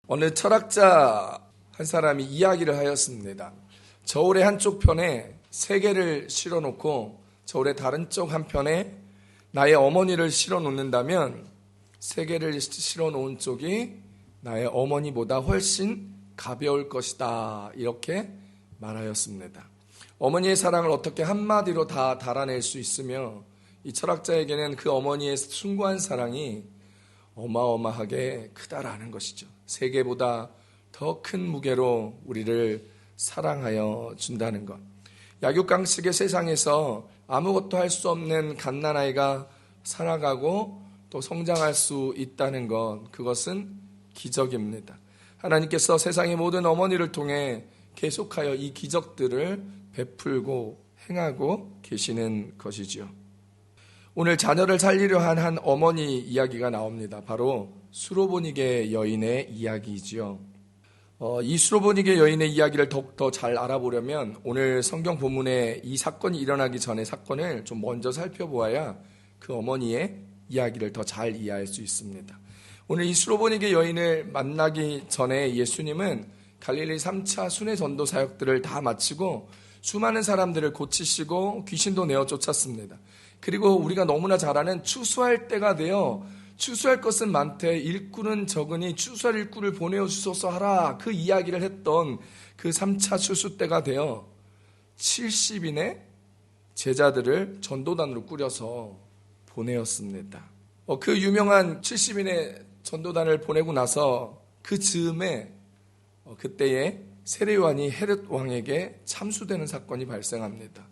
어느 철학자 한 사람이 이야기를 하였습니다. 저울의 한쪽 편에 세계를 실어놓고 저울의 다른 쪽 한편에 나의 어머니를 실어놓는다면 세계를 실어놓은 쪽이 나의 어머니보다 훨씬 가벼울 것이다. 이렇게 말하였습니다. 어머니의 사랑을 어떻게 한마디로 다 달아낼 수 있으며 이 철학자에게는 그 어머니의 숭고한 사랑이 어마어마하게 크다라는 것이죠. 세계보다 더 큰 무게로 우리를 사랑하여 준다는 것. 약육강식의 세상에서 아무것도 할 수 없는 갓난아이가 살아가고 또 성장할 수 있다는 것, 그것은 기적입니다. 하나님께서 세상의 모든 어머니를 통해 계속하여 이 기적들을 베풀고 행하고 계시는 것이지요. 오늘 자녀를 살리려 한 어머니 이야기가 나옵니다. 바로 수로보니게 여인의 이야기이지요. 이 수로보니게 여인의 이야기를 더욱더 잘 알아보려면 오늘 성경 본문에 이 사건이 일어나기 전의 사건을 좀 먼저 살펴보아야 그 어머니의 이야기를 더 잘 이해할 수 있습니다. 오늘 이 수로보니게 여인을 만나기 전에 예수님은 갈릴리 3차 순회 전도 사역들을 다 마치고 수많은 사람들을 고치시고 귀신도 내어 쫓았습니다. 그리고 우리가 너무나 잘 아는 추수할 때가 되어 추수할 것은 많되 일꾼은 적으니 추수할 일꾼을 보내어 주소서 하라, 그 이야기를 했던 그 3차 추수 때가 되어 70인의 제자들을 전도단으로 꾸려서 보내었습니다. 그 유명한 70인의 전도단을 보내고 나서 그 즈음에 그때에 세례요한이 헤롯 왕에게 참수되는 사건이 발생합니다.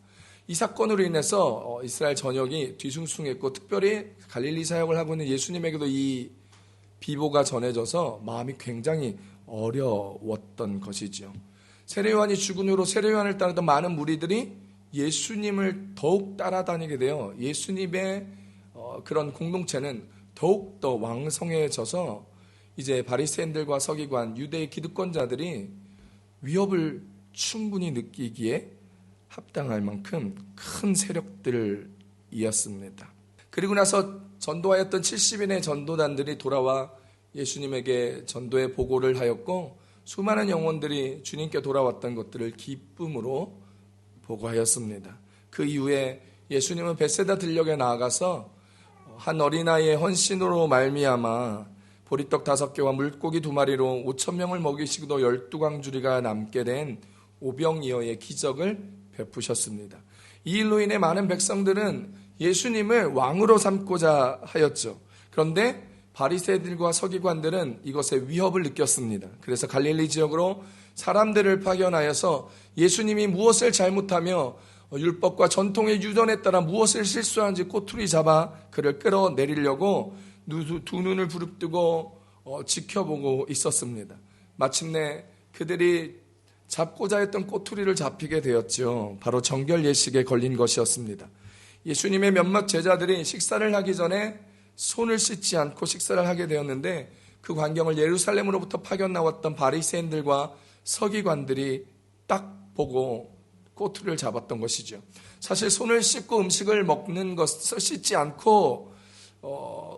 이 사건으로 인해서 이스라엘 전역이 뒤숭숭했고 특별히 갈릴리 사역을 하고 있는 예수님에게도 이 비보가 전해져서 마음이 굉장히 어려웠던 것이죠. 세례요한이 죽은 후로 세례요한을 따르던 많은 무리들이 예수님을 더욱 따라다니게 되어 예수님의 그런 공동체는 더욱더 왕성해져서 이제 바리새인들과 서기관, 유대의 기득권자들이 위협을 충분히 느끼기에 합당할 만큼 큰 세력들이었습니다. 그리고 나서 전도하였던 70인의 전도단들이 돌아와 예수님에게 전도의 보고를 하였고 수많은 영혼들이 주님께 돌아왔던 것들을 기쁨으로 보고하였습니다. 그 이후에 예수님은 벳세다 들녘에 나아가서 한 어린아이의 헌신으로 말미암아 보리떡 5개와 물고기 2마리로 5,000명을 먹이시고도 12광주리가 남게 된 오병이어의 기적을 베푸셨습니다. 이 일로 인해 많은 백성들은 예수님을 왕으로 삼고자 하였죠. 그런데 바리새인들과 서기관들은 이것에 위협을 느꼈습니다. 그래서 갈릴리 지역으로 사람들을 파견하여서 예수님이 무엇을 잘못하며 율법과 전통의 유전에 따라 무엇을 실수하는지 꼬투리 잡아 그를 끌어내리려고 두 눈을 부릅뜨고 지켜보고 있었습니다. 마침내 그들이 잡고자 했던 꼬투리를 잡히게 되었죠. 바로 정결 예식에 걸린 것이었습니다. 예수님의 몇몇 제자들이 식사를 하기 전에 손을 씻지 않고 식사를 하게 되었는데 그 광경을 예루살렘으로부터 파견 나왔던 바리새인들과 서기관들이 딱 보고 꼬투리를 잡았던 것이죠. 사실 손을 씻고 음식을 먹는 것을 씻지 않고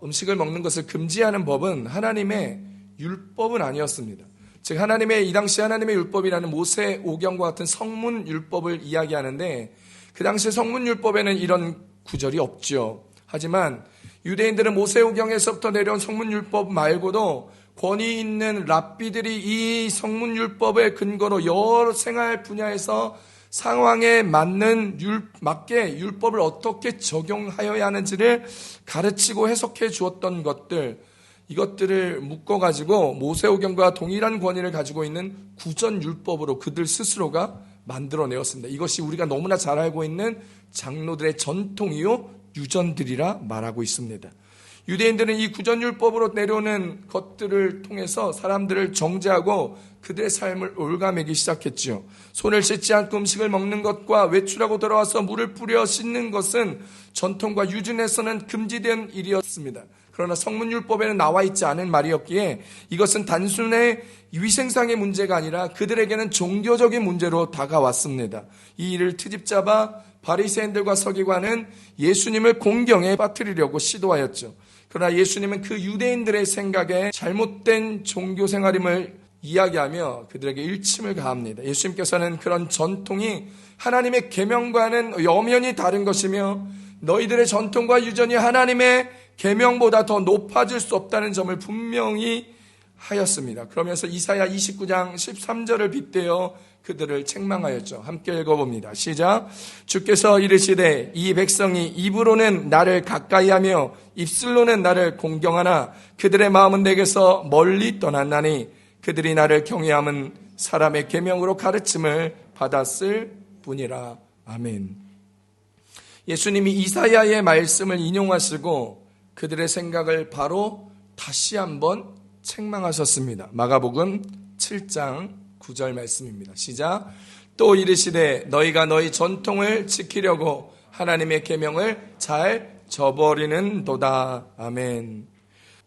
음식을 먹는 것을 금지하는 법은 하나님의 율법은 아니었습니다. 즉 하나님의 이 당시 하나님의 율법이라는 모세 오경과 같은 성문 율법을 이야기하는데 그 당시 성문 율법에는 이런 구절이 없죠. 하지만 유대인들은 모세 오경에서부터 내려온 성문 율법 말고도 권위 있는 랍비들이 이 성문 율법의 근거로 여러 생활 분야에서 상황에 맞게 율법을 어떻게 적용하여야 하는지를 가르치고 해석해 주었던 것들, 이것들을 묶어가지고 모세오경과 동일한 권위를 가지고 있는 구전율법으로 그들 스스로가 만들어내었습니다. 이것이 우리가 너무나 잘 알고 있는 장로들의 전통이요 유전들이라 말하고 있습니다. 유대인들은 이 구전율법으로 내려오는 것들을 통해서 사람들을 정죄하고 그들의 삶을 올가매기 시작했지요. 손을 씻지 않고 음식을 먹는 것과 외출하고 돌아와서 물을 뿌려 씻는 것은 전통과 유전에서는 금지된 일이었습니다. 그러나 성문율법에는 나와 있지 않은 말이었기에 이것은 단순히 위생상의 문제가 아니라 그들에게는 종교적인 문제로 다가왔습니다. 이 일을 트집잡아 바리새인들과 서기관은 예수님을 공경에 빠뜨리려고 시도하였죠. 그러나 예수님은 그 유대인들의 생각에 잘못된 종교 생활임을 이야기하며 그들에게 일침을 가합니다. 예수님께서는 그런 전통이 하나님의 계명과는 엄연히 다른 것이며 너희들의 전통과 유전이 하나님의 계명보다 더 높아질 수 없다는 점을 분명히 하였습니다. 그러면서 이사야 29장 13절을 빗대어 그들을 책망하였죠. 함께 읽어봅니다. 시작. 주께서 이르시되 이 백성이 입으로는 나를 가까이하며 입술로는 나를 공경하나 그들의 마음은 내게서 멀리 떠났나니 그들이 나를 경외함은 사람의 계명으로 가르침을 받았을 뿐이라. 아멘. 예수님이 이사야의 말씀을 인용하시고 그들의 생각을 바로 다시 한번 책망하셨습니다. 마가복음 7장 9절 말씀입니다. 시작. 또 이르시되 너희가 너희 전통을 지키려고 하나님의 계명을 잘 저버리는도다. 아멘.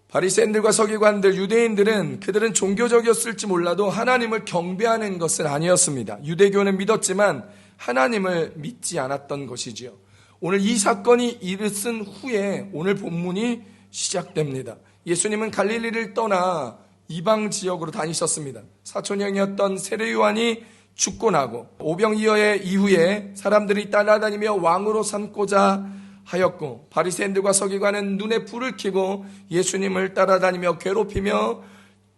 바리새인들과 서기관들, 유대인들은 그들은 종교적이었을지 몰라도 하나님을 경배하는 것은 아니었습니다. 유대교는 믿었지만 하나님을 믿지 않았던 것이지요. 오늘 이 사건이 일어선 후에 오늘 본문이 시작됩니다. 예수님은 갈릴리를 떠나 이방 지역으로 다니셨습니다. 사촌형이었던 세례 요한이 죽고 나고 오병이어의 이후에 사람들이 따라다니며 왕으로 삼고자 하였고 바리새인들과 서기관은 눈에 불을 켜고 예수님을 따라다니며 괴롭히며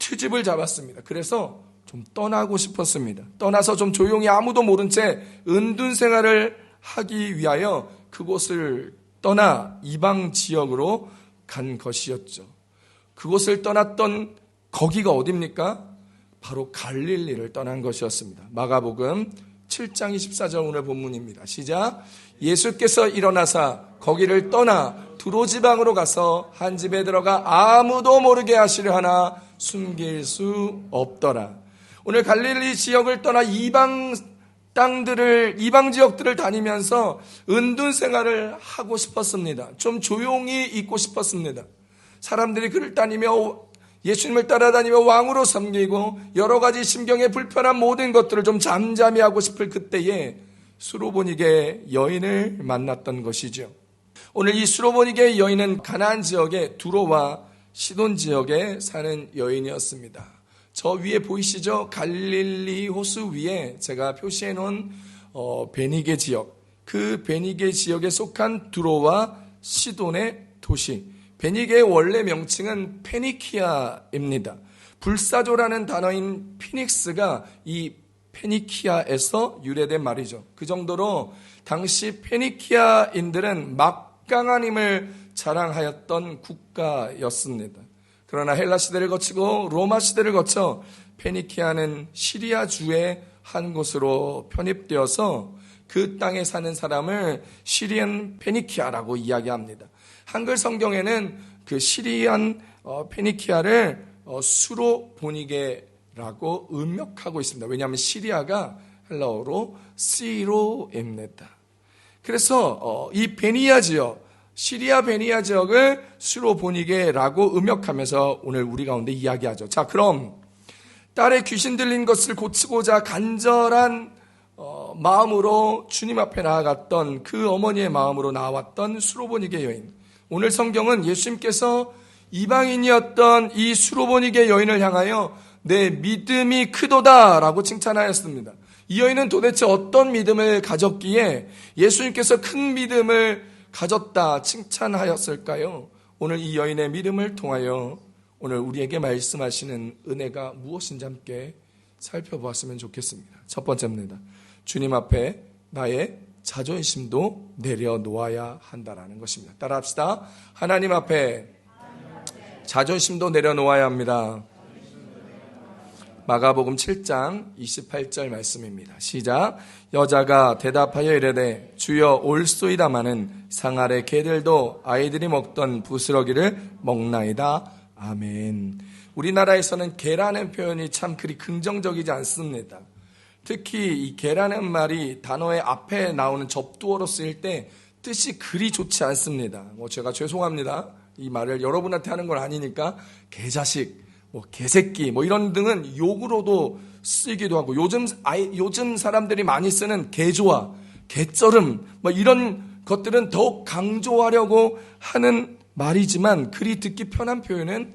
트집을 잡았습니다. 그래서 좀 떠나고 싶었습니다. 떠나서 좀 조용히 아무도 모른 채 은둔 생활을 하기 위하여 그곳을 떠나 이방 지역으로 간 것이었죠. 그곳을 떠났던 거기가 어디입니까? 바로 갈릴리를 떠난 것이었습니다. 마가복음 7장 24절 오늘 본문입니다. 시작. 예수께서 일어나사 거기를 떠나 두로 지방으로 가서 한 집에 들어가 아무도 모르게 하시려 하나 숨길 수 없더라. 오늘 갈릴리 지역을 떠나 이방 지역들을 다니면서 은둔 생활을 하고 싶었습니다. 좀 조용히 있고 싶었습니다. 사람들이 그를 따니며 예수님을 따라다니며 왕으로 섬기고 여러 가지 심경에 불편한 모든 것들을 좀 잠잠히 하고 싶을 그때에 수로보니게 여인을 만났던 것이죠. 오늘 이 수로보니게 여인은 가나안 지역의 두로와 시돈 지역에 사는 여인이었습니다. 저 위에 보이시죠? 갈릴리 호수 위에 제가 표시해 놓은 베니게 지역, 그 베니게 지역에 속한 두로와 시돈의 도시. 베니게의 원래 명칭은 페니키아입니다. 불사조라는 단어인 피닉스가 이 페니키아에서 유래된 말이죠. 그 정도로 당시 페니키아인들은 막강한 힘을 자랑하였던 국가였습니다. 그러나 헬라 시대를 거치고 로마 시대를 거쳐 페니키아는 시리아주의 한 곳으로 편입되어서 그 땅에 사는 사람을 시리안 페니키아라고 이야기합니다. 한글 성경에는 그 시리안 페니키아를 수로보니게라고 음역하고 있습니다. 왜냐하면 시리아가 헬라어로 시로입니다. 그래서 이 베니아 지역, 시리아 베니아 지역을 수로보니게라고 음역하면서 오늘 우리 가운데 이야기하죠. 자, 그럼 딸의 귀신 들린 것을 고치고자 간절한 마음으로 주님 앞에 나아갔던 그 어머니의 마음으로 나왔던 수로보니게 여인. 오늘 성경은 예수님께서 이방인이었던 이 수로보니게 여인을 향하여 내 믿음이 크도다라고 칭찬하였습니다. 이 여인은 도대체 어떤 믿음을 가졌기에 예수님께서 큰 믿음을 가졌다 칭찬하였을까요? 오늘 이 여인의 믿음을 통하여 오늘 우리에게 말씀하시는 은혜가 무엇인지 함께 살펴보았으면 좋겠습니다. 첫 번째입니다. 주님 앞에 나의 자존심도 내려놓아야 한다라는 것입니다. 따라합시다. 하나님 앞에 자존심도 내려놓아야 합니다. 마가복음 7장 28절 말씀입니다. 시작. 여자가 대답하여 이르되 주여 올소이다마는 상 아래 개들도 아이들이 먹던 부스러기를 먹나이다. 아멘. 우리나라에서는 개라는 표현이 참 그리 긍정적이지 않습니다. 특히 이 개라는 말이 단어의 앞에 나오는 접두어로 쓰일 때 뜻이 그리 좋지 않습니다. 제가 죄송합니다. 이 말을 여러분한테 하는 건 아니니까 개자식, 개새끼 이런 등은 욕으로도 쓰이기도 하고 요즘 사람들이 많이 쓰는 개조와 개쩌름 이런 것들은 더욱 강조하려고 하는 말이지만 그리 듣기 편한 표현은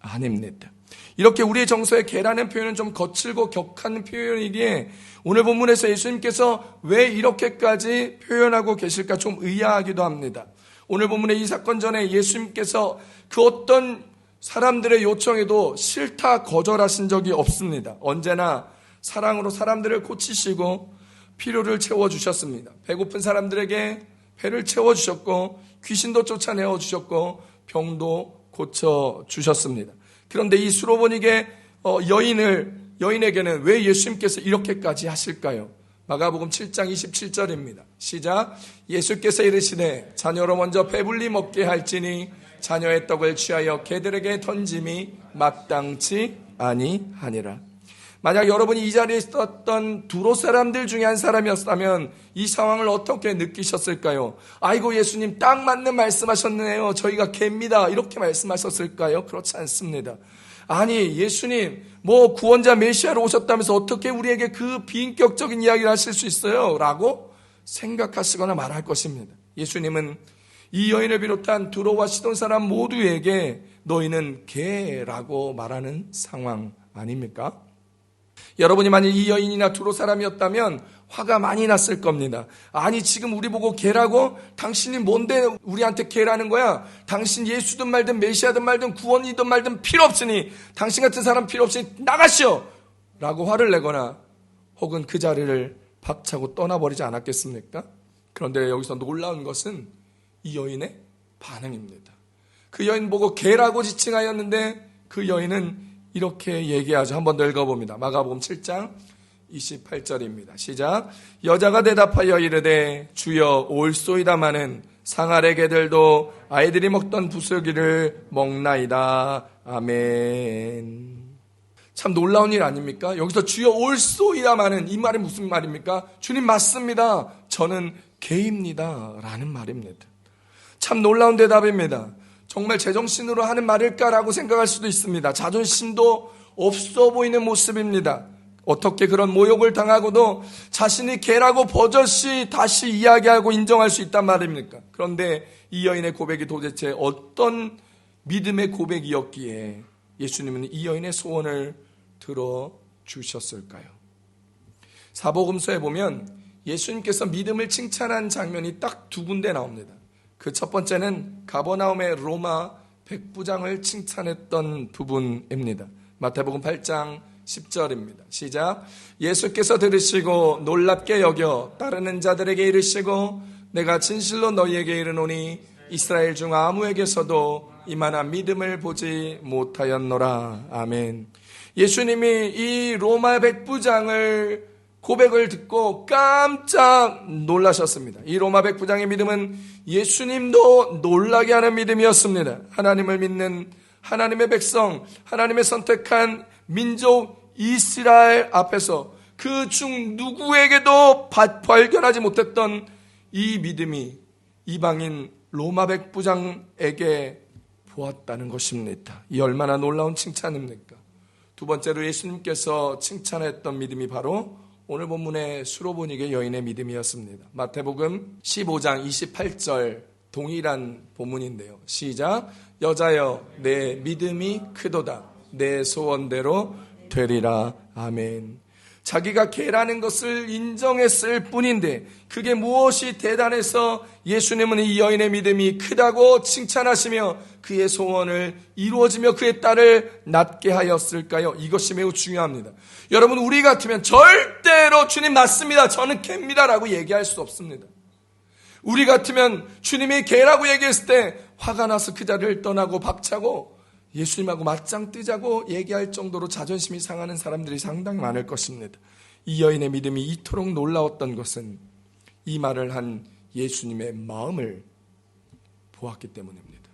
아닙니다. 이렇게 우리의 정서에 개라는 표현은 좀 거칠고 격한 표현이기에 오늘 본문에서 예수님께서 왜 이렇게까지 표현하고 계실까 좀 의아하기도 합니다. 오늘 본문의 이 사건 전에 예수님께서 그 어떤 사람들의 요청에도 싫다 거절하신 적이 없습니다. 언제나 사랑으로 사람들을 고치시고 필요를 채워주셨습니다. 배고픈 사람들에게 배를 채워주셨고 귀신도 쫓아내어 주셨고 병도 고쳐주셨습니다. 그런데 이 수로보니게 여인에게는 왜 예수님께서 이렇게까지 하실까요? 마가복음 7장 27절입니다. 시작. 예수께서 이르시되 자녀로 먼저 배불리 먹게 할지니 자녀의 떡을 취하여 개들에게 던짐이 마땅치 아니하니라. 만약 여러분이 이 자리에 있었던 두로 사람들 중에 한 사람이었다면 이 상황을 어떻게 느끼셨을까요? 아이고 예수님 딱 맞는 말씀하셨네요. 저희가 개입니다. 이렇게 말씀하셨을까요? 그렇지 않습니다. 아니 예수님 구원자 메시아로 오셨다면서 어떻게 우리에게 그 비인격적인 이야기를 하실 수 있어요? 라고 생각하시거나 말할 것입니다. 예수님은 이 여인을 비롯한 두로와 시돈 사람 모두에게 너희는 개라고 말하는 상황 아닙니까? 여러분이 만약 이 여인이나 두로 사람이었다면 화가 많이 났을 겁니다. 아니 지금 우리 보고 개라고? 당신이 뭔데 우리한테 개라는 거야? 당신 예수든 말든 메시아든 말든 구원이든 말든 필요 없으니 당신 같은 사람 필요 없으니 나가시오! 라고 화를 내거나 혹은 그 자리를 박차고 떠나버리지 않았겠습니까? 그런데 여기서 놀라운 것은 이 여인의 반응입니다. 그 여인 보고 개라고 지칭하였는데 그 여인은 이렇게 얘기하죠. 한 번 더 읽어봅니다. 마가복음 7장 28절입니다. 시작. 여자가 대답하여 이르되 주여 올소이다마는 상 아래 개들도 아이들이 먹던 부스러기를 먹나이다. 아멘. 참 놀라운 일 아닙니까? 여기서 주여 올소이다마는 이 말이 무슨 말입니까? 주님 맞습니다. 저는 개입니다. 라는 말입니다. 참 놀라운 대답입니다. 정말 제정신으로 하는 말일까라고 생각할 수도 있습니다. 자존심도 없어 보이는 모습입니다. 어떻게 그런 모욕을 당하고도 자신이 개라고 버젓이 다시 이야기하고 인정할 수 있단 말입니까? 그런데 이 여인의 고백이 도대체 어떤 믿음의 고백이었기에 예수님은 이 여인의 소원을 들어주셨을까요? 사복음서에 보면 예수님께서 믿음을 칭찬한 장면이 딱 두 군데 나옵니다. 그 첫 번째는 가버나움의 로마 백부장을 칭찬했던 부분입니다. 마태복음 8장 10절입니다. 시작. 예수께서 들으시고 놀랍게 여겨 따르는 자들에게 이르시고 내가 진실로 너희에게 이르노니 이스라엘 중 아무에게서도 이만한 믿음을 보지 못하였노라. 아멘. 예수님이 이 로마 백부장을 고백을 듣고 깜짝 놀라셨습니다. 이 로마 백부장의 믿음은 예수님도 놀라게 하는 믿음이었습니다. 하나님을 믿는 하나님의 백성, 하나님의 선택한 민족 이스라엘 앞에서 그 중 누구에게도 발견하지 못했던 이 믿음이 이방인 로마 백부장에게 보았다는 것입니다. 이 얼마나 놀라운 칭찬입니까? 두 번째로 예수님께서 칭찬했던 믿음이 바로 오늘 본문의 수로보니게 여인의 믿음이었습니다. 마태복음 15장 28절 동일한 본문인데요. 시작. 여자여 내 믿음이 크도다. 내 소원대로 되리라. 아멘. 자기가 개라는 것을 인정했을 뿐인데 그게 무엇이 대단해서 예수님은 이 여인의 믿음이 크다고 칭찬하시며 그의 소원을 이루어지며 그의 딸을 낳게 하였을까요? 이것이 매우 중요합니다. 여러분 우리 같으면 절대로 주님 맞습니다. 저는 개입니다 라고 얘기할 수 없습니다. 우리 같으면 주님이 개라고 얘기했을 때 화가 나서 그 자리를 떠나고 박차고 예수님하고 맞짱 뜨자고 얘기할 정도로 자존심이 상하는 사람들이 상당히 많을 것입니다. 이 여인의 믿음이 이토록 놀라웠던 것은 이 말을 한 예수님의 마음을 보았기 때문입니다.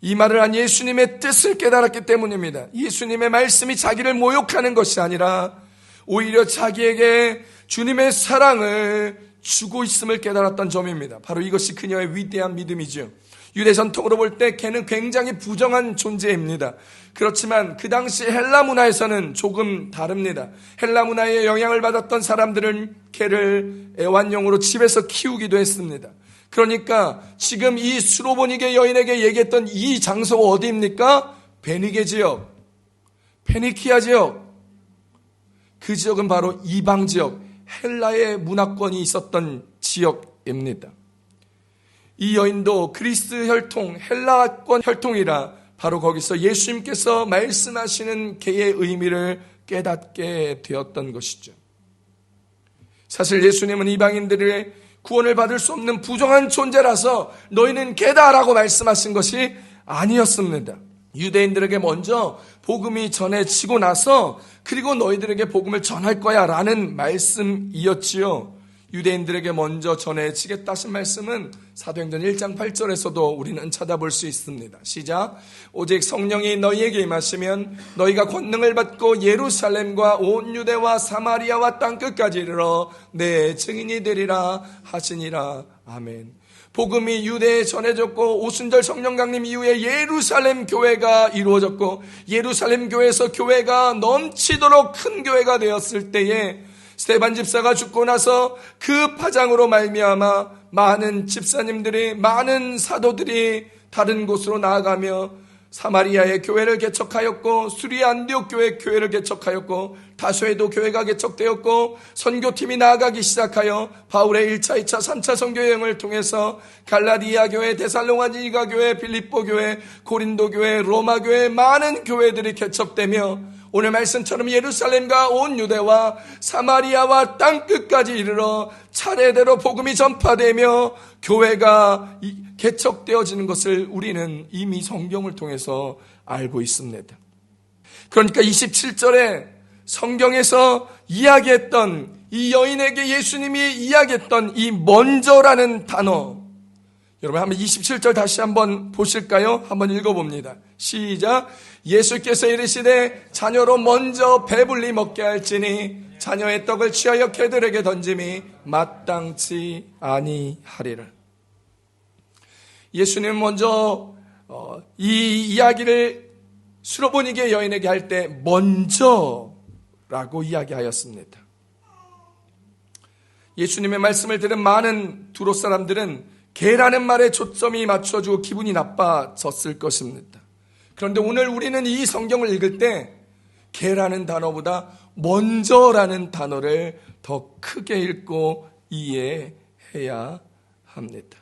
이 말을 한 예수님의 뜻을 깨달았기 때문입니다. 예수님의 말씀이 자기를 모욕하는 것이 아니라 오히려 자기에게 주님의 사랑을 주고 있음을 깨달았던 점입니다. 바로 이것이 그녀의 위대한 믿음이죠. 유대 전통으로 볼 때 개는 굉장히 부정한 존재입니다. 그렇지만 그 당시 헬라 문화에서는 조금 다릅니다. 헬라 문화에 영향을 받았던 사람들은 개를 애완용으로 집에서 키우기도 했습니다. 그러니까 지금 이 수로보니게 여인에게 얘기했던 이 장소가 어디입니까? 베니게 지역, 페니키아 지역. 그 지역은 바로 이방 지역, 헬라의 문화권이 있었던 지역입니다. 이 여인도 그리스 혈통, 헬라권 혈통이라 바로 거기서 예수님께서 말씀하시는 개의 의미를 깨닫게 되었던 것이죠. 사실 예수님은 이방인들의 구원을 받을 수 없는 부정한 존재라서 너희는 개다라고 말씀하신 것이 아니었습니다. 유대인들에게 먼저 복음이 전해지고 나서 그리고 너희들에게 복음을 전할 거야 라는 말씀이었지요. 유대인들에게 먼저 전해지겠다 하신 말씀은 사도행전 1장 8절에서도 우리는 찾아볼 수 있습니다. 시작. 오직 성령이 너희에게 임하시면 너희가 권능을 받고 예루살렘과 온 유대와 사마리아와 땅끝까지 이르러 내 증인이 되리라 하시니라. 아멘. 복음이 유대에 전해졌고 오순절 성령 강림 이후에 예루살렘 교회가 이루어졌고 예루살렘 교회에서 교회가 넘치도록 큰 교회가 되었을 때에 스데반 집사가 죽고 나서 그 파장으로 말미암아 많은 집사님들이, 많은 사도들이 다른 곳으로 나아가며 사마리아의 교회를 개척하였고 수리 안디옥 교회를 개척하였고 다소에도 교회가 개척되었고 선교팀이 나아가기 시작하여 바울의 1차, 2차, 3차 선교 여행을 통해서 갈라디아 교회, 데살로니가 교회, 빌립보 교회, 고린도 교회, 로마 교회 많은 교회들이 개척되며 오늘 말씀처럼 예루살렘과 온 유대와 사마리아와 땅끝까지 이르러 차례대로 복음이 전파되며 교회가 개척되어지는 것을 우리는 이미 성경을 통해서 알고 있습니다. 그러니까 27절에 성경에서 이야기했던 이 여인에게 예수님이 이야기했던 이 먼저라는 단어, 여러분 한번 27절 다시 한번 보실까요? 한번 읽어봅니다. 시작. 예수께서 이르시되 자녀로 먼저 배불리 먹게 할지니 자녀의 떡을 취하여 개들에게 던짐이 마땅치 아니하리라. 예수님은 먼저 이 이야기를 수로보니게 여인에게 할 때 먼저라고 이야기하였습니다. 예수님의 말씀을 들은 많은 두로 사람들은 개라는 말에 초점이 맞춰지고 기분이 나빠졌을 것입니다. 그런데 오늘 우리는 이 성경을 읽을 때 개라는 단어보다 먼저라는 단어를 더 크게 읽고 이해해야 합니다.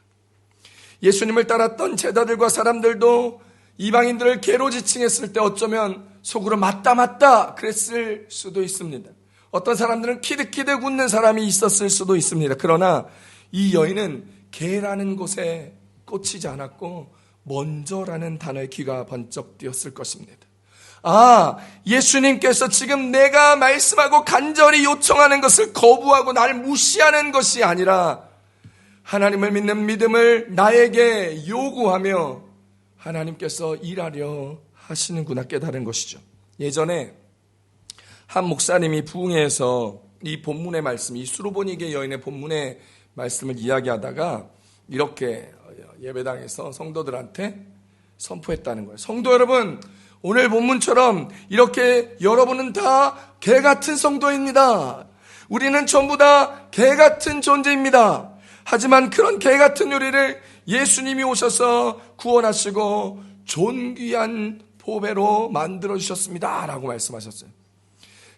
예수님을 따랐던 제자들과 사람들도 이방인들을 개로 지칭했을 때 어쩌면 속으로 맞다 그랬을 수도 있습니다. 어떤 사람들은 키득키득 웃는 사람이 있었을 수도 있습니다. 그러나 이 여인은 개라는 곳에 꽂히지 않았고 먼저라는 단어에 귀가 번쩍 뜨였을 것입니다. 아, 예수님께서 지금 내가 말씀하고 간절히 요청하는 것을 거부하고 나를 무시하는 것이 아니라 하나님을 믿는 믿음을 나에게 요구하며 하나님께서 일하려 하시는구나 깨달은 것이죠. 예전에 한 목사님이 부흥회에서 이 본문의 말씀, 이 수로보니게 여인의 본문의 말씀을 이야기하다가 이렇게 예배당에서 성도들한테 선포했다는 거예요. 성도 여러분, 오늘 본문처럼 이렇게 여러분은 다 개 같은 성도입니다. 우리는 전부 다 개 같은 존재입니다. 하지만 그런 개 같은 우리를 예수님이 오셔서 구원하시고 존귀한 보배로 만들어주셨습니다 라고 말씀하셨어요.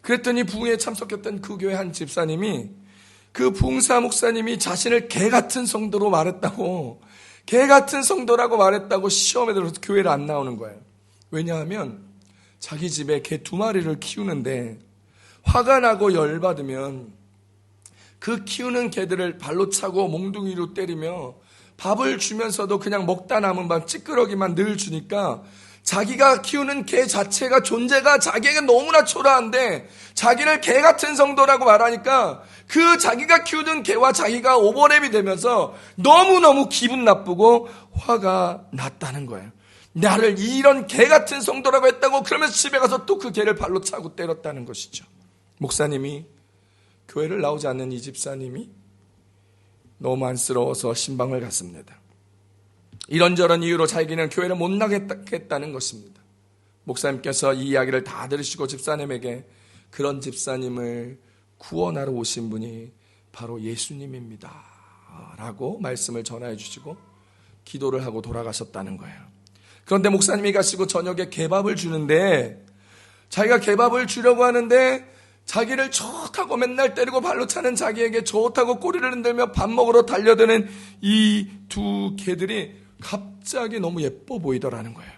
그랬더니 부흥회에 참석했던 그 교회 한 집사님이 그 부흥사 목사님이 자신을 개 같은 성도로 말했다고, 개 같은 성도라고 말했다고 시험에 들어서 교회를 안 나오는 거예요. 왜냐하면 자기 집에 개 2마리를 키우는데 화가 나고 열받으면 그 키우는 개들을 발로 차고 몽둥이로 때리며 밥을 주면서도 그냥 먹다 남은 밥 찌끄러기만 늘 주니까 자기가 키우는 개 자체가 존재가 자기에게 너무나 초라한데 자기를 개 같은 성도라고 말하니까 그 자기가 키우던 개와 자기가 오버랩이 되면서 너무너무 기분 나쁘고 화가 났다는 거예요. 나를 이런 개 같은 성도라고 했다고 그러면서 집에 가서 또 그 개를 발로 차고 때렸다는 것이죠. 목사님이 교회를 나오지 않는 이 집사님이 너무 안쓰러워서 신방을 갔습니다. 이런저런 이유로 자기는 교회를 못 나겠다는 것입니다. 목사님께서 이 이야기를 다 들으시고 집사님에게 그런 집사님을 구원하러 오신 분이 바로 예수님입니다 라고 말씀을 전해 주시고 기도를 하고 돌아가셨다는 거예요. 그런데 목사님이 가시고 저녁에 개밥을 주는데 자기가 개밥을 주려고 하는데 자기를 좋다고 맨날 때리고 발로 차는 자기에게 좋다고 꼬리를 흔들며 밥 먹으러 달려드는 이 두 개들이 갑자기 너무 예뻐 보이더라는 거예요.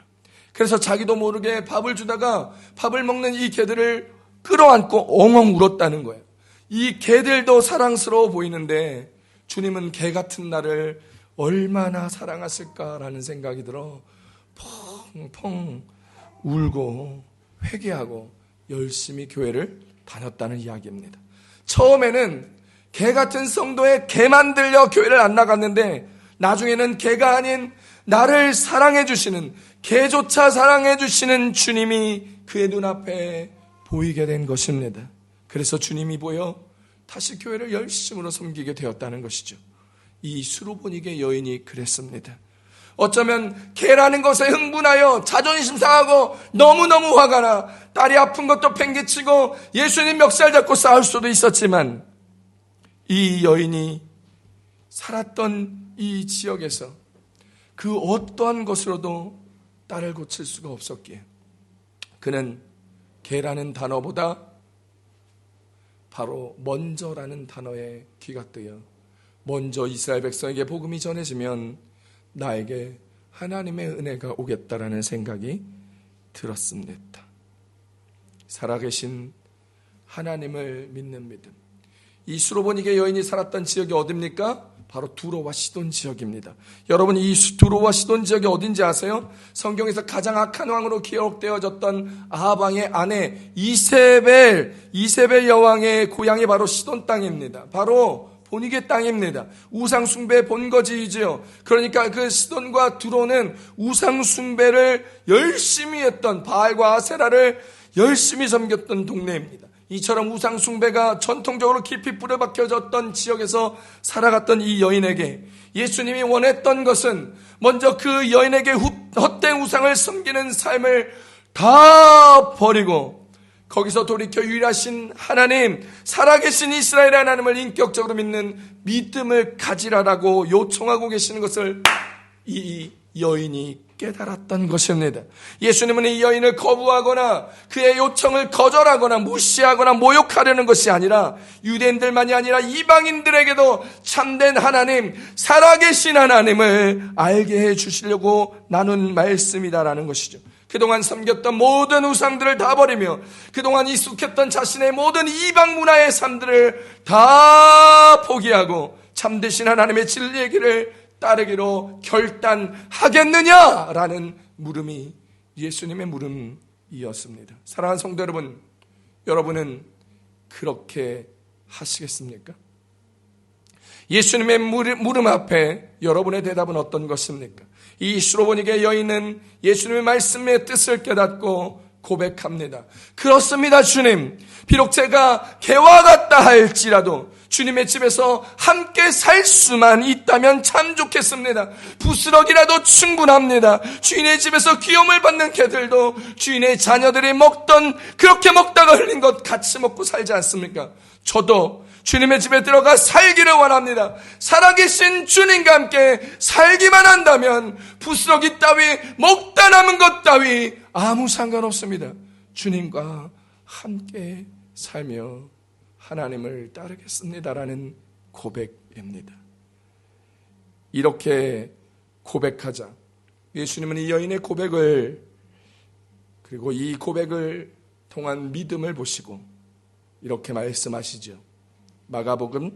그래서 자기도 모르게 밥을 주다가 밥을 먹는 이 개들을 끌어안고 엉엉 울었다는 거예요. 이 개들도 사랑스러워 보이는데 주님은 개 같은 나를 얼마나 사랑하실까라는 생각이 들어 펑펑 울고 회개하고 열심히 교회를 다녔다는 이야기입니다. 처음에는 개 같은 성도의 개만 들려 교회를 안 나갔는데 나중에는 개가 아닌 나를 사랑해 주시는, 개조차 사랑해 주시는 주님이 그의 눈앞에 보이게 된 것입니다. 그래서 주님이 보여 다시 교회를 열심으로 섬기게 되었다는 것이죠. 이 수로보니게 여인이 그랬습니다. 어쩌면 개라는 것에 흥분하여 자존심 상하고 너무너무 화가 나 딸이 아픈 것도 팽개치고 예수님 멱살 잡고 싸울 수도 있었지만, 이 여인이 살았던 이 지역에서 그 어떠한 것으로도 딸을 고칠 수가 없었기에 그는 개라는 단어보다 바로 먼저라는 단어에 귀가 뜨여 먼저 이스라엘 백성에게 복음이 전해지면 나에게 하나님의 은혜가 오겠다라는 생각이 들었습니다. 살아계신 하나님을 믿는 믿음. 이 수로보니게 여인이 살았던 지역이 어디입니까? 바로 두로와 시돈 지역입니다. 여러분, 이 두로와 시돈 지역이 어딘지 아세요? 성경에서 가장 악한 왕으로 기록되어졌던 아합 왕의 아내 이세벨 여왕의 고향이 바로 시돈 땅입니다. 바로 보니게 땅입니다. 우상 숭배의 본거지이지요. 그러니까 그 시돈과 두로는 우상 숭배를 열심히 했던, 바알과 아세라를 열심히 섬겼던 동네입니다. 이처럼 우상 숭배가 전통적으로 깊이 뿌려박혀졌던 지역에서 살아갔던 이 여인에게 예수님이 원했던 것은 먼저 그 여인에게 헛된 우상을 섬기는 삶을 다 버리고 거기서 돌이켜 유일하신 하나님, 살아계신 이스라엘 하나님을 인격적으로 믿는 믿음을 가지라라고 요청하고 계시는 것을 이 여인이 깨달았던 것입니다. 예수님은 이 여인을 거부하거나 그의 요청을 거절하거나 무시하거나 모욕하려는 것이 아니라 유대인들만이 아니라 이방인들에게도 참된 하나님, 살아계신 하나님을 알게 해주시려고 나눈 말씀이다라는 것이죠. 그동안 섬겼던 모든 우상들을 다 버리며 그동안 익숙했던 자신의 모든 이방 문화의 삶들을 다 포기하고 참되신 하나님의 진리의 길을 따르기로 결단하겠느냐라는 물음이 예수님의 물음이었습니다. 사랑하는 성도 여러분, 여러분은 그렇게 하시겠습니까? 예수님의 물음 앞에 여러분의 대답은 어떤 것입니까? 이 수로보니게 여인은 예수님의 말씀의 뜻을 깨닫고 고백합니다. 그렇습니다, 주님. 비록 제가 개와 같다 할지라도 주님의 집에서 함께 살 수만 있다면 참 좋겠습니다. 부스럭이라도 충분합니다. 주인의 집에서 귀염을 받는 개들도 주인의 자녀들이 그렇게 먹다가 흘린 것 같이 먹고 살지 않습니까? 저도 주님의 집에 들어가 살기를 원합니다. 살아계신 주님과 함께 살기만 한다면 부스러기 따위, 먹다 남은 것 따위 아무 상관없습니다. 주님과 함께 살며 하나님을 따르겠습니다라는 고백입니다. 이렇게 고백하자 예수님은 이 여인의 고백을, 그리고 이 고백을 통한 믿음을 보시고 이렇게 말씀하시죠. 마가복음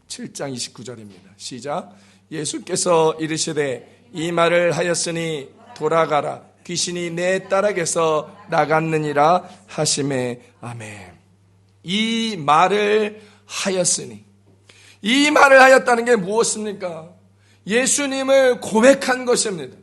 7장 29절입니다. 시작. 예수께서 이르시되 이 말을 하였으니 돌아가라. 귀신이 내 딸에게서 나갔느니라 하시매. 아멘. 이 말을 하였으니, 이 말을 하였다는 게 무엇입니까? 예수님을 고백한 것입니다.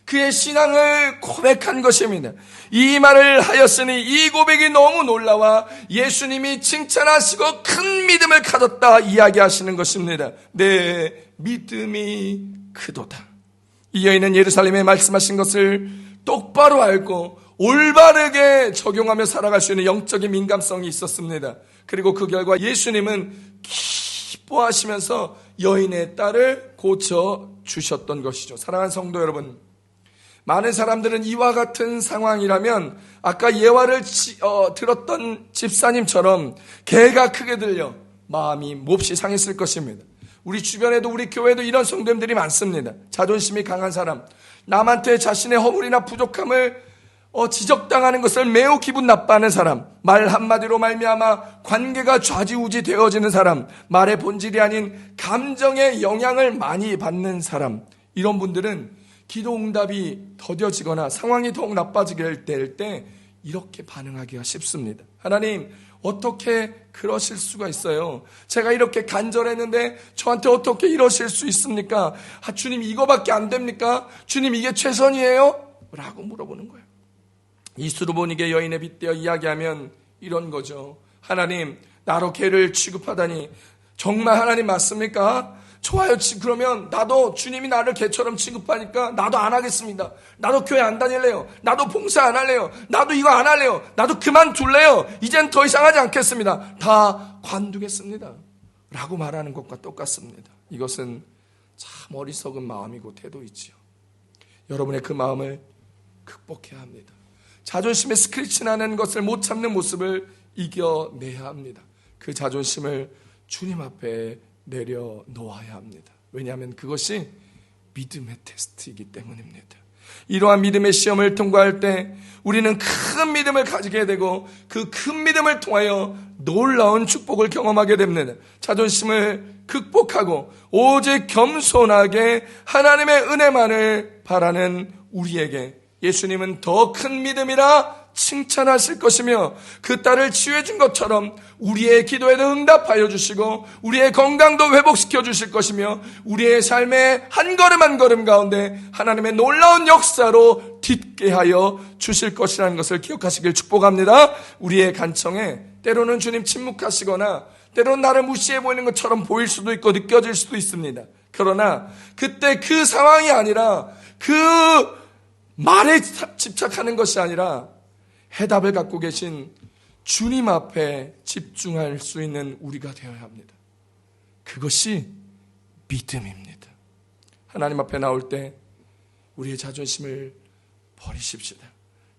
그의 신앙을 고백한 것입니다. 이 말을 하였으니, 이 고백이 너무 놀라워 예수님이 칭찬하시고 큰 믿음을 가졌다 이야기하시는 것입니다. 내 믿음이 크도다. 이 여인은 예루살렘에 말씀하신 것을 똑바로 알고 올바르게 적용하며 살아갈 수 있는 영적인 민감성이 있었습니다. 그리고 그 결과 예수님은 기뻐하시면서 여인의 딸을 고쳐주셨던 것이죠. 사랑하는 성도 여러분, 많은 사람들은 이와 같은 상황이라면 아까 예화를 들었던 집사님처럼 개가 크게 들려 마음이 몹시 상했을 것입니다. 우리 주변에도 우리 교회도 이런 성도님들이 많습니다. 자존심이 강한 사람, 남한테 자신의 허물이나 부족함을 지적당하는 것을 매우 기분 나빠하는 사람, 말 한마디로 말미암아 관계가 좌지우지 되어지는 사람, 말의 본질이 아닌 감정의 영향을 많이 받는 사람, 이런 분들은 기도 응답이 더뎌지거나 상황이 더욱 나빠지게 될 때 이렇게 반응하기가 쉽습니다. 하나님, 어떻게 그러실 수가 있어요? 제가 이렇게 간절했는데 저한테 어떻게 이러실 수 있습니까? 주님, 이거밖에 안 됩니까? 주님, 이게 최선이에요? 라고 물어보는 거예요. 이 수르보니게 여인에 빗대어 이야기하면 이런 거죠. 하나님, 나로 개를 취급하다니 정말 하나님 맞습니까? 좋아요. 그러면 나도 주님이 나를 개처럼 취급하니까 나도 안 하겠습니다. 나도 교회 안 다닐래요. 나도 봉사 안 할래요. 나도 이거 안 할래요. 나도 그만둘래요. 이젠 더 이상 하지 않겠습니다. 다 관두겠습니다. 라고 말하는 것과 똑같습니다. 이것은 참 어리석은 마음이고 태도이지요. 여러분의 그 마음을 극복해야 합니다. 자존심에 스크래치 나는 것을 못 참는 모습을 이겨내야 합니다. 그 자존심을 주님 앞에 내려놓아야 합니다. 왜냐하면 그것이 믿음의 테스트이기 때문입니다. 이러한 믿음의 시험을 통과할 때 우리는 큰 믿음을 가지게 되고 그 큰 믿음을 통하여 놀라운 축복을 경험하게 됩니다. 자존심을 극복하고 오직 겸손하게 하나님의 은혜만을 바라는 우리에게 예수님은 더 큰 믿음이라 칭찬하실 것이며 그 딸을 치유해 준 것처럼 우리의 기도에도 응답하여 주시고 우리의 건강도 회복시켜 주실 것이며 우리의 삶의 한 걸음 한 걸음 가운데 하나님의 놀라운 역사로 딛게 하여 주실 것이라는 것을 기억하시길 축복합니다. 우리의 간청에 때로는 주님 침묵하시거나 때로는 나를 무시해 보이는 것처럼 보일 수도 있고 느껴질 수도 있습니다. 그러나 그때 그 상황이 아니라 그 말에 집착하는 것이 아니라 해답을 갖고 계신 주님 앞에 집중할 수 있는 우리가 되어야 합니다. 그것이 믿음입니다. 하나님 앞에 나올 때 우리의 자존심을 버리십시다.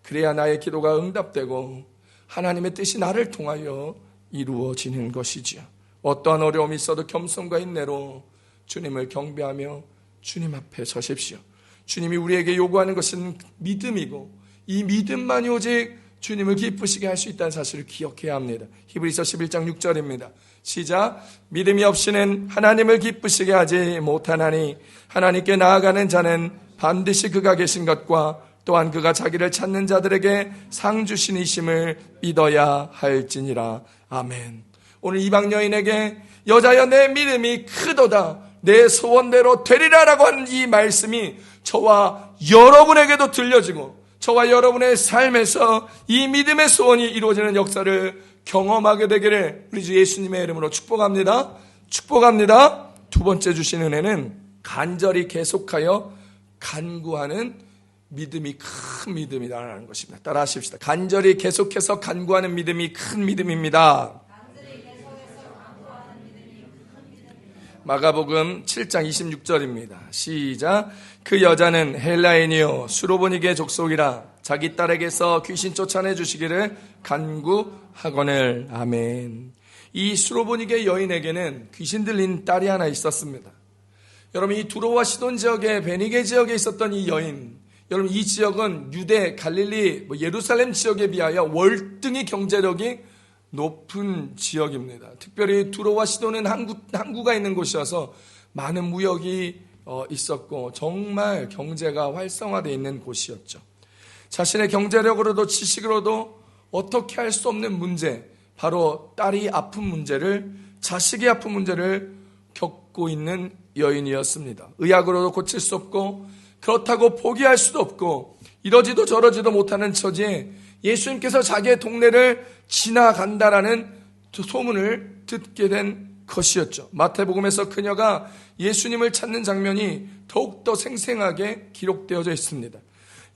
그래야 나의 기도가 응답되고 하나님의 뜻이 나를 통하여 이루어지는 것이지요. 어떠한 어려움이 있어도 겸손과 인내로 주님을 경배하며 주님 앞에 서십시오. 주님이 우리에게 요구하는 것은 믿음이고 이 믿음만이 오직 주님을 기쁘시게 할 수 있다는 사실을 기억해야 합니다. 히브리서 11장 6절입니다. 시작. 믿음이 없이는 하나님을 기쁘시게 하지 못하나니 하나님께 나아가는 자는 반드시 그가 계신 것과 또한 그가 자기를 찾는 자들에게 상 주신이심을 믿어야 할지니라. 아멘. 오늘 이방 여인에게 여자여 내 믿음이 크도다 내 소원대로 되리라라고 하는 이 말씀이 저와 여러분에게도 들려지고 저와 여러분의 삶에서 이 믿음의 소원이 이루어지는 역사를 경험하게 되기를 우리 주 예수님의 이름으로 축복합니다. 축복합니다. 두 번째 주신 은혜는 간절히 계속하여 간구하는 믿음이 큰 믿음이라는 것입니다. 따라 하십시다. 간절히 계속해서 간구하는 믿음이 큰 믿음입니다. 마가복음 7장 26절입니다. 시작. 그 여자는 헬라인이요 수로보니게 족속이라 자기 딸에게서 귀신 쫓아내 주시기를 간구하거늘. 아멘. 이 수로보니게 여인에게는 귀신 들린 딸이 하나 있었습니다. 여러분, 이 두로와 시돈 지역의 베니게 지역에 있었던 이 여인, 여러분 이 지역은 유대, 갈릴리, 예루살렘 지역에 비하여 월등히 경제력이 높은 지역입니다. 특별히 두로와 시돈은 항구가 있는 곳이어서 많은 무역이 있었고 정말 경제가 활성화되어 있는 곳이었죠. 자신의 경제력으로도 지식으로도 어떻게 할 수 없는 문제, 바로 딸이 아픈 문제를, 자식이 아픈 문제를 겪고 있는 여인이었습니다. 의학으로도 고칠 수 없고 그렇다고 포기할 수도 없고 이러지도 저러지도 못하는 처지에 예수님께서 자기의 동네를 지나간다라는 소문을 듣게 된 것이었죠. 마태복음에서 그녀가 예수님을 찾는 장면이 더욱더 생생하게 기록되어져 있습니다.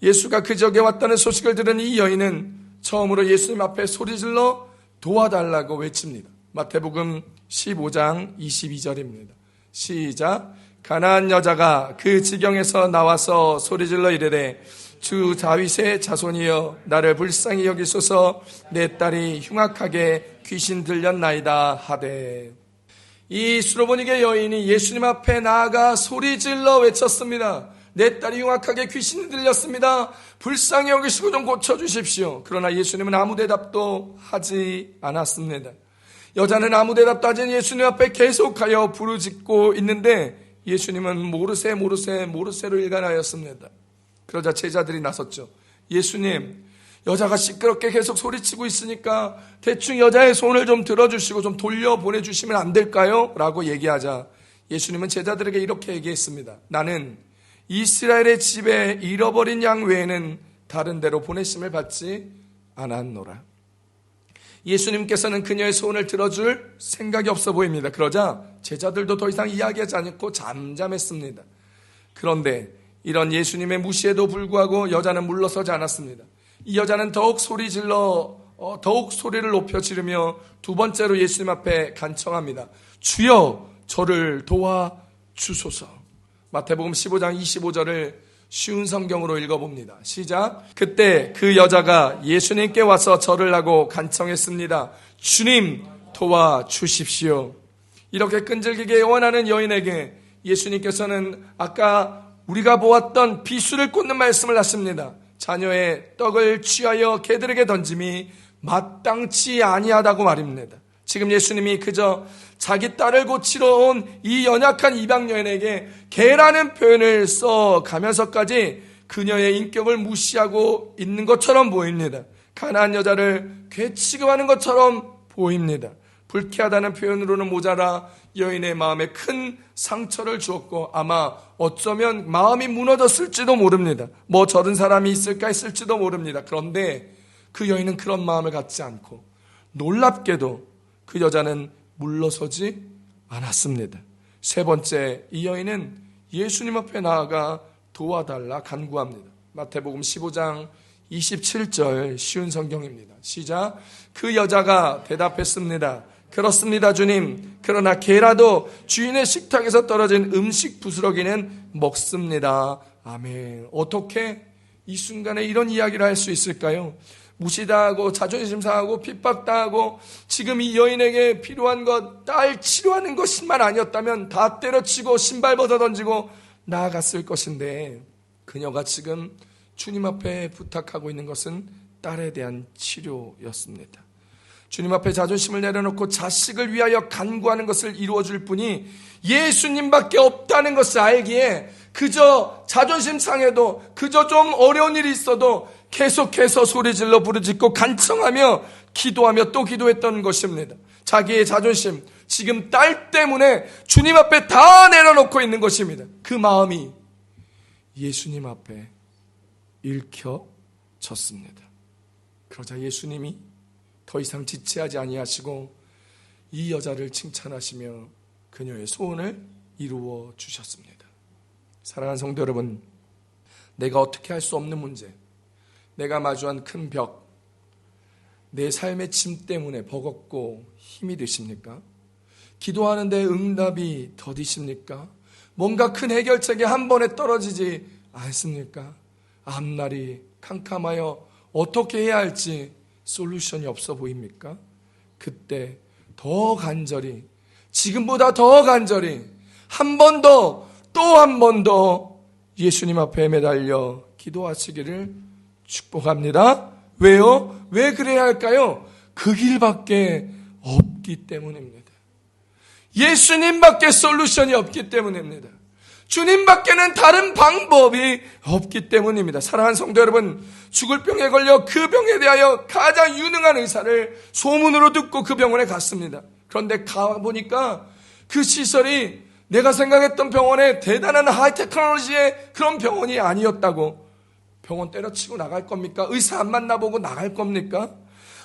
예수가 그 지역에 왔다는 소식을 들은 이 여인은 처음으로 예수님 앞에 소리질러 도와달라고 외칩니다. 마태복음 15장 22절입니다. 시작. 가나안 여자가 그 지경에서 나와서 소리질러 이르되 주 다윗의 자손이여 나를 불쌍히 여기소서 내 딸이 흉악하게 귀신 들렸나이다 하되. 이 수로보니게 여인이 예수님 앞에 나아가 소리질러 외쳤습니다. 내 딸이 흉악하게 귀신이 들렸습니다. 불쌍히 여기시고 좀 고쳐주십시오. 그러나 예수님은 아무 대답도 하지 않았습니다. 여자는 아무 대답도 하지 않은 예수님 앞에 계속하여 부르짖고 있는데 예수님은 모르세로 일관하였습니다. 그러자 제자들이 나섰죠. 예수님, 여자가 시끄럽게 계속 소리치고 있으니까 대충 여자의 손을 좀 들어주시고 좀 돌려보내주시면 안 될까요? 라고 얘기하자 예수님은 제자들에게 이렇게 얘기했습니다. 나는 이스라엘의 집에 잃어버린 양 외에는 다른 데로 보내심을 받지 않았노라. 예수님께서는 그녀의 소원을 들어줄 생각이 없어 보입니다. 그러자 제자들도 더 이상 이야기하지 않고 잠잠했습니다. 그런데 이런 예수님의 무시에도 불구하고 여자는 물러서지 않았습니다. 이 여자는 더욱 소리를 높여 지르며 두 번째로 예수님 앞에 간청합니다. 주여, 저를 도와주소서. 마태복음 15장 25절을 쉬운 성경으로 읽어봅니다. 시작. 그때 그 여자가 예수님께 와서 절을 하고 간청했습니다. 주님, 도와주십시오. 이렇게 끈질기게 원하는 여인에게 예수님께서는 아까 우리가 보았던 비수를 꽂는 말씀을 하십니다. 자녀의 떡을 취하여 개들에게 던짐이 마땅치 아니하다고 말입니다. 지금 예수님이 그저 자기 딸을 고치러 온 이 연약한 이방 여인에게 개라는 표현을 써가면서까지 그녀의 인격을 무시하고 있는 것처럼 보입니다. 가난한 여자를 괴 취급하는 것처럼 보입니다. 불쾌하다는 표현으로는 모자라 여인의 마음에 큰 상처를 주었고 아마 어쩌면 마음이 무너졌을지도 모릅니다. 뭐 저런 사람이 있을까 했을지도 모릅니다. 그런데 그 여인은 그런 마음을 갖지 않고 놀랍게도 그 여자는 물러서지 않았습니다. 세 번째, 이 여인은 예수님 앞에 나아가 도와달라 간구합니다. 마태복음 15장 27절 쉬운 성경입니다. 시작. 그 여자가 대답했습니다. 그렇습니다, 주님. 그러나 개라도 주인의 식탁에서 떨어진 음식 부스러기는 먹습니다. 아멘. 어떻게 이 순간에 이런 이야기를 할 수 있을까요? 무시당하고 자존심 상하고 핍박당하고 지금 이 여인에게 필요한 것, 딸 치료하는 것만 아니었다면 다 때려치고 신발 벗어 던지고 나아갔을 것인데 그녀가 지금 주님 앞에 부탁하고 있는 것은 딸에 대한 치료였습니다. 주님 앞에 자존심을 내려놓고 자식을 위하여 간구하는 것을 이루어줄 분이 예수님밖에 없다는 것을 알기에 그저 자존심 상해도 그저 좀 어려운 일이 있어도 계속해서 소리질러 부르짖고 간청하며 기도하며 또 기도했던 것입니다. 자기의 자존심, 지금 딸 때문에 주님 앞에 다 내려놓고 있는 것입니다. 그 마음이 예수님 앞에 읽혀졌습니다. 그러자 예수님이 더 이상 지체하지 아니하시고 이 여자를 칭찬하시며 그녀의 소원을 이루어 주셨습니다. 사랑하는 성도 여러분, 내가 어떻게 할 수 없는 문제, 내가 마주한 큰 벽, 내 삶의 짐 때문에 버겁고 힘이 드십니까? 기도하는데 응답이 더디십니까? 뭔가 큰 해결책이 한 번에 떨어지지 않습니까? 앞날이 캄캄하여 어떻게 해야 할지 솔루션이 없어 보입니까? 그때 더 간절히, 지금보다 더 간절히 한 번 더, 또 한 번 더 예수님 앞에 매달려 기도하시기를 축복합니다. 왜요? 왜 그래야 할까요? 그 길밖에 없기 때문입니다. 예수님밖에 솔루션이 없기 때문입니다. 주님밖에는 다른 방법이 없기 때문입니다. 사랑하는 성도 여러분, 죽을 병에 걸려 그 병에 대하여 가장 유능한 의사를 소문으로 듣고 그 병원에 갔습니다. 그런데 가보니까 그 시설이 내가 생각했던 병원의 대단한 하이테크놀로지의 그런 병원이 아니었다고. 병원 때려치고 나갈 겁니까? 의사 안 만나보고 나갈 겁니까?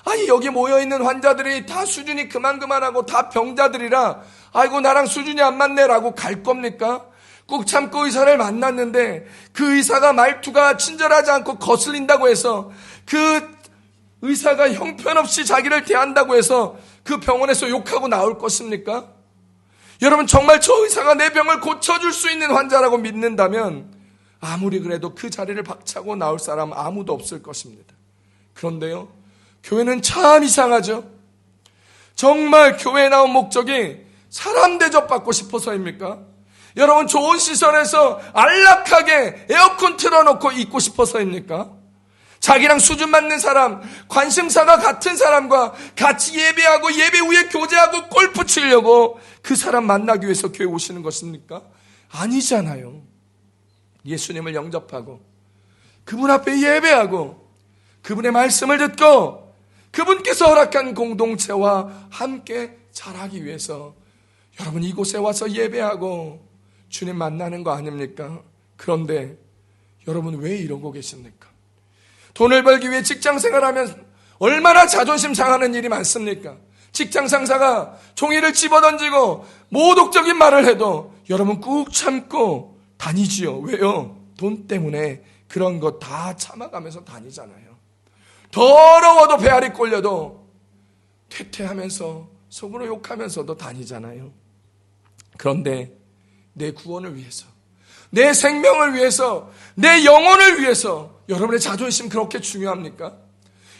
아니, 여기 모여있는 환자들이 다 수준이 그만하고 다 병자들이라 아이고 나랑 수준이 안 맞네라고 갈 겁니까? 꾹 참고 의사를 만났는데 그 의사가 말투가 친절하지 않고 거슬린다고 해서 그 의사가 형편없이 자기를 대한다고 해서 그 병원에서 욕하고 나올 것입니까? 여러분 정말 저 의사가 내 병을 고쳐줄 수 있는 환자라고 믿는다면 아무리 그래도 그 자리를 박차고 나올 사람 아무도 없을 것입니다. 그런데요, 교회는 참 이상하죠. 정말 교회에 나온 목적이 사람 대접받고 싶어서입니까? 여러분 좋은 시설에서 안락하게 에어컨 틀어놓고 있고 싶어서입니까? 자기랑 수준 맞는 사람, 관심사가 같은 사람과 같이 예배하고 예배 후에 교제하고 골프 치려고 그 사람 만나기 위해서 교회 오시는 것입니까? 아니잖아요. 예수님을 영접하고 그분 앞에 예배하고 그분의 말씀을 듣고 그분께서 허락한 공동체와 함께 자라기 위해서 여러분 이곳에 와서 예배하고 주님 만나는 거 아닙니까? 그런데 여러분 왜 이러고 계십니까? 돈을 벌기 위해 직장 생활하면 얼마나 자존심 상하는 일이 많습니까? 직장 상사가 종이를 집어던지고 모독적인 말을 해도 여러분 꾹 참고 다니지요. 왜요? 돈 때문에 그런 거 다 참아가면서 다니잖아요. 더러워도 배앓이 꼴려도 퇴퇴하면서 속으로 욕하면서도 다니잖아요. 그런데 내 구원을 위해서, 내 생명을 위해서, 내 영혼을 위해서 여러분의 자존심 그렇게 중요합니까?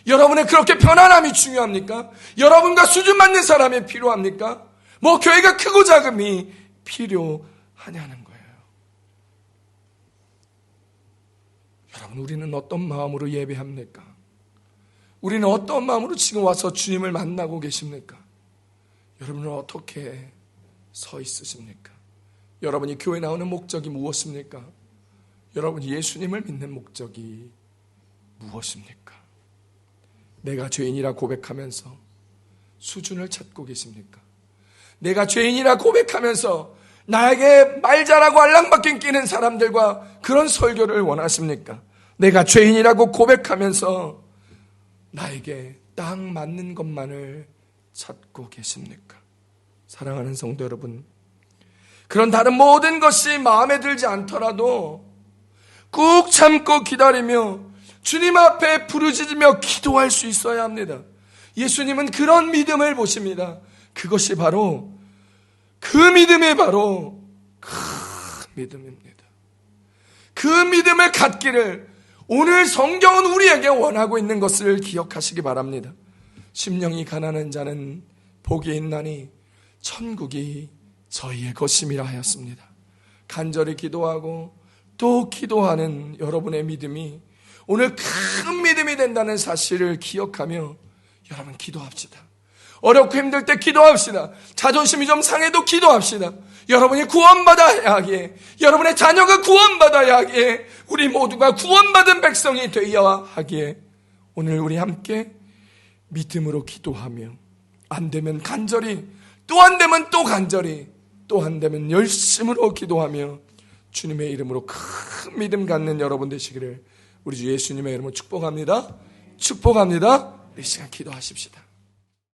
여러분의 그렇게 편안함이 중요합니까? 여러분과 수준 맞는 사람이 필요합니까? 뭐 교회가 크고 작음이 필요하냐는 거예요. 여러분 우리는 어떤 마음으로 예배합니까? 우리는 어떤 마음으로 지금 와서 주님을 만나고 계십니까? 여러분은 어떻게 서 있으십니까? 여러분이 교회 나오는 목적이 무엇입니까? 여러분이 예수님을 믿는 목적이 무엇입니까? 내가 죄인이라 고백하면서 수준을 찾고 계십니까? 내가 죄인이라 고백하면서 나에게 말 잘하고 알랑방귀 끼는 사람들과 그런 설교를 원하십니까? 내가 죄인이라고 고백하면서 나에게 딱 맞는 것만을 찾고 계십니까? 사랑하는 성도 여러분, 그런 다른 모든 것이 마음에 들지 않더라도 꾹 참고 기다리며 주님 앞에 부르짖으며 기도할 수 있어야 합니다. 예수님은 그런 믿음을 보십니다. 그것이 바로 그 믿음이 바로 큰 믿음입니다. 그 믿음을 갖기를 오늘 성경은 우리에게 원하고 있는 것을 기억하시기 바랍니다. 심령이 가난한 자는 복이 있나니 천국이 저희의 것임이라 하였습니다. 간절히 기도하고 또 기도하는 여러분의 믿음이 오늘 큰 믿음이 된다는 사실을 기억하며 여러분 기도합시다. 어렵고 힘들 때 기도합시다. 자존심이 좀 상해도 기도합시다. 여러분이 구원받아야 하기에, 여러분의 자녀가 구원받아야 하기에, 우리 모두가 구원받은 백성이 되어야 하기에 오늘 우리 함께 믿음으로 기도하며 안 되면 간절히, 또 안 되면 또 간절히, 또 안 되면 열심으로 기도하며 주님의 이름으로 큰 믿음 갖는 여러분 되시기를 우리 주 예수님의 이름으로 축복합니다. 축복합니다. 이 시간 기도하십시다.